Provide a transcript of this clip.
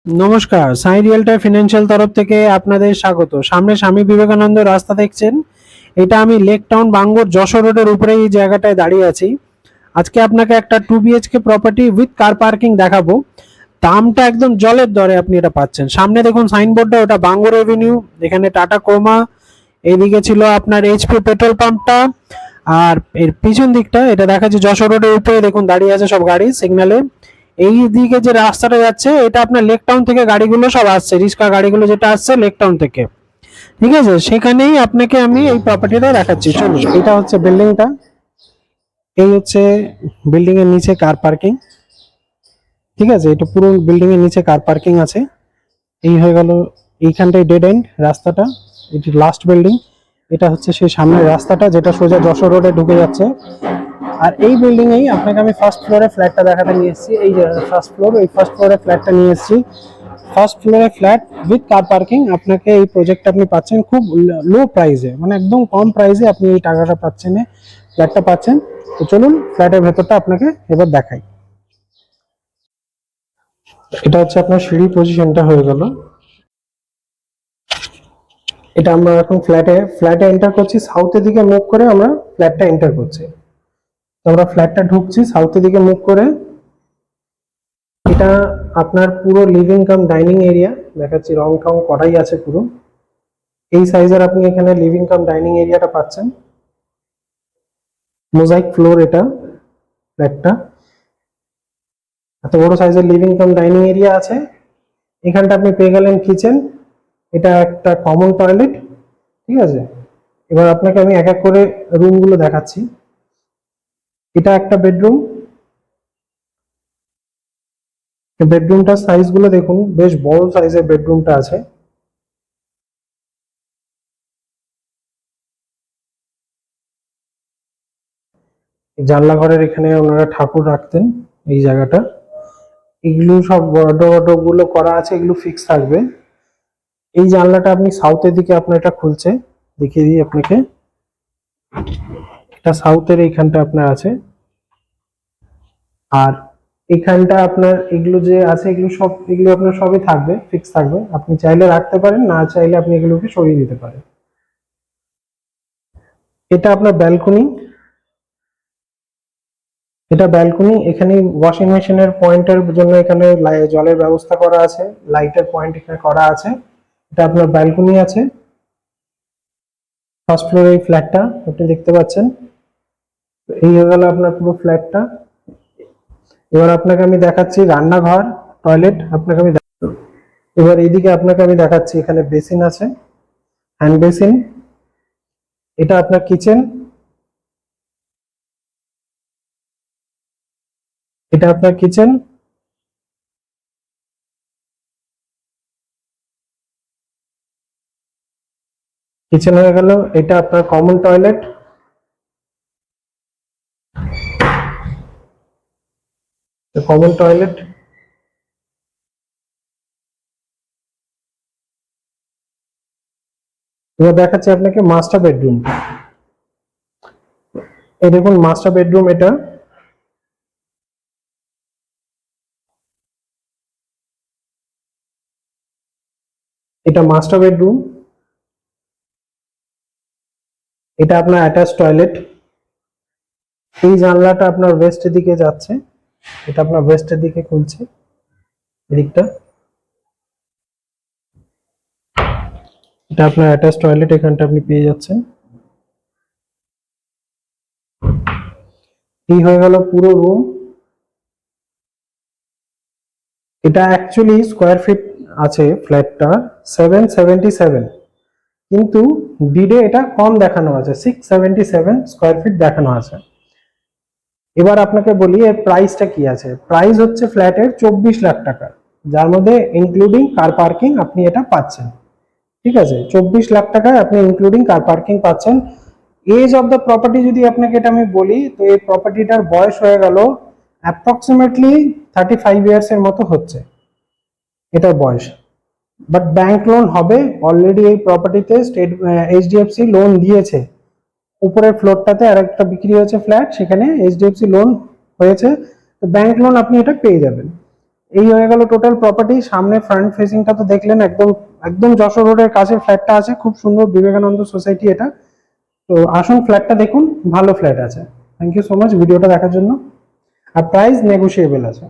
নমস্কার, সাই রিয়েলটার ফিনান্সিয়াল তরফ থেকে আপনাদের স্বাগত। সামনে স্বামী বিবেকানন্দ রাস্তা দেখছেন, এটা আমি লেক টাউন বাঙ্গুর যশোর রোডের উপরে এই জায়গাটায় দাঁড়িয়ে আছি। আজকে আপনাকে একটা 2 BHK property with car parking দেখাবো। দামটা একদম জলের দরে আপনি এটা পাচ্ছেন। সামনে দেখুন সাইনবোর্ডটা, ওটা বাঙ্গুর এভিনিউ, এখানে টাটা ক্রোমা, এইদিকে ছিল আপনার এইচপি পেট্রোল পাম্পটা, আর এর পিছন দিকটা এটা দেখা যাচ্ছে যশোর রোডের উপরে দেখুন দাঁড়িয়ে আছে সব গাড়ি সিগন্যালে। এই দিকে যে রাস্তাটা যাচ্ছে এটা আপনার লেক টাউন থেকে গাড়িগুলো সব আসছে, রিক্সা গাড়িগুলো যেটা আসছে লেক টাউন থেকে, ঠিক আছে? সেখানেই আপনাকে আমি এই প্রপার্টিটা দেখাচ্ছি, চলুন। এটা হচ্ছে বিল্ডিংটা, এই হচ্ছে বিল্ডিং এর নিচে কার পার্কিং, ঠিক আছে? এটা পুরো বিল্ডিং এর নিচে কার পার্কিং আছে। এই হয়ে গেল এইখানটায় ডেড এন্ড রাস্তাটা, এটি লাস্ট বিল্ডিং। এটা হচ্ছে সেই সামনের রাস্তাটা যেটা সোজা যশোর রোডে ঢুকে যাচ্ছে। আর এই বিল্ডিং এই আপনাকে আমি ফার্স্ট ফ্লোরে ফ্ল্যাটটা দেখাতে নিয়ে এসেছি। এই যে ফার্স্ট ফ্লোর, এই ফার্স্ট ফ্লোরে ফ্ল্যাটটা নিয়ে এসেছি। ফার্স্ট ফ্লোরে ফ্ল্যাট উইথ কার পার্কিং। আপনাকে এই প্রজেক্টটা আপনি পাচ্ছেন খুব লো প্রাইসে, মানে একদম কম প্রাইসে আপনি এই টাকাটা পাচ্ছেন, ফ্ল্যাটটা পাচ্ছেন। তো চলুন ফ্ল্যাটের ভেতরটা আপনাকে এবার দেখাই। এটা হচ্ছে আপনার সিঁড়ি পজিশনটা হয়ে গেল। এটা আমরা এখন ফ্ল্যাটে এন্টার করছি, সাউথের দিকে মুভ করে আমরা ফ্ল্যাটটা এন্টার করছি। তো আমরা ফ্ল্যাটটা ঢুকছি সাউথের দিকে মুভ করে। এটা আপনার পুরো লিভিং কাম ডাইনিং এরিয়া দেখাচ্ছি, রং টং করাই আছে পুরো। এই সাইজের আপনি এখানে লিভিং কাম ডাইনিং এরিয়াটা পাচ্ছেন, মোজাইক ফ্লোর এটা ফ্ল্যাটটা। এত বড় সাইজের লিভিং কাম ডাইনিং এরিয়া আছে। এখানটা আপনি পেয়ে গেলেন কিচেন, এটা একটা কমন টয়লেট, ঠিক আছে? এবার আপনাকে আমি এক এক করে রুমগুলো দেখাচ্ছি। এটা একটা বেডরুম, বেডরুমটার সাইজ গুলো দেখুন, বেশ বড় সাইজের বেডরুমটা আছে। জানলা ঘরের এখানে ওনারা ঠাকুর রাখতেন, এই জায়গাটা। এগুলো সব ওয়ার্ডরোব গুলো করা আছে, এগুলো ফিক্স থাকবে। এই জানলাটা আপনি সাউথের দিকে আপনার এটা খুলছে, দেখিয়ে দিই আপনাকে। এটা সাউথের এইখানটা আপনার আছে। আর এখানটা আপনার এগুলো যে আছে এগুলো আপনার সবই থাকবে, ফিক্স থাকবে। আপনি চাইলে রাখতে পারেন, না চাইলে আপনি এগুলোকে সরিয়ে দিতে পারেন। এটা আপনার ব্যালকনি, এটা ব্যালকনি। এখানে ওয়াশিং মেশিনের পয়েন্টের জন্য এখানে জলের ব্যবস্থা করা আছে, লাইটের পয়েন্ট এখানে করা আছে। এটা আপনার ব্যালকনি আছে। ফার্স্ট ফ্লোরে এই ফ্ল্যাটটা আপনি দেখতে পাচ্ছেন। এই হয়ে গেল আপনার পুরো ফ্ল্যাটটা। এবার আপনাকে আমি দেখাচ্ছি রান্নাঘর, টয়লেট আপনাকে আমি এবার এইদিকে আপনাকে আমি দেখাচ্ছি, এখানে বেসিন আছে, হ্যান্ড বেসিন। এটা আপনার কিচেন, এটা আপনার কিচেন। কিচেন হয়ে গেল। এটা আপনার কমন টয়লেট, কমন টয়লেট। এবার দেখাচ্ছি আপনাকে মাস্টার বেডরুম। এই দেখুন মাস্টার বেডরুম এটা। এটা মাস্টার বেডরুম। এটা আপনার অ্যাটাচ টয়লেট। এই জানলাটা আপনার ওয়েস্টের দিকে যাচ্ছে, এটা আপনার ওয়েস্টের দিকে খুলছে এদিকটা। এটা আপনার অ্যাটাচ টয়লেট, এখানটা আপনি পেয়ে যাচ্ছেন। এই হয়ে গেল পুরো রুম। এটা অ্যাকচুয়ালি স্কোয়ার ফিট আছে ফ্ল্যাটটা 777, কিন্তু ডিডে এটা কম দেখানো আছে, 677 স্কোয়ার ফিট দেখানো আছে। এবার আপনাকে বলি এর প্রাইসটা কি আছে। প্রাইস হচ্ছে ফ্ল্যাটের 24 লাখ টাকা, যার মধ্যে ইনক্লুডিং কার পার্কিং আপনি এটা পাচ্ছেন, ঠিক আছে? 24 লাখ টাকায় আপনি ইনক্লুডিং কার পার্কিং পাচ্ছেন। এজ অফ দ্য প্রপার্টি যদি আপনাকে এটা আমি বলি, তো এই প্রপার্টিটার বয়স হয়ে গেল অ্যাপ্রক্সিমেটলি 35 ইয়ার্স এর মতো হচ্ছে এটার বয়স। বাট ব্যাংক লোন হবে অলরেডি, এই প্রপার্টিতে স্টেট এইচডিএফসি লোন দিয়েছে। উপরের ফ্লোরটাতে আর একটা বিক্রি হয়েছে ফ্ল্যাট, সেখানে এইচডিএফসি লোন হয়েছে, তো ব্যাংক লোন আপনি এটা পেয়ে যাবেন। এই হয়ে গেল টোটাল প্রপার্টি। সামনে ফ্রন্ট ফেসিংটা তো দেখলেন, একদম একদম যশোর রোডের কাছে ফ্ল্যাটটা আছে, খুব সুন্দর, বিবেকানন্দ সোসাইটি এটা। তো আসুন ফ্ল্যাটটা দেখুন, ভালো ফ্ল্যাট আছে। থ্যাংক ইউ সো মাচ ভিডিওটা দেখার জন্য। আর প্রাইস নেগোশিয়েবল আছে।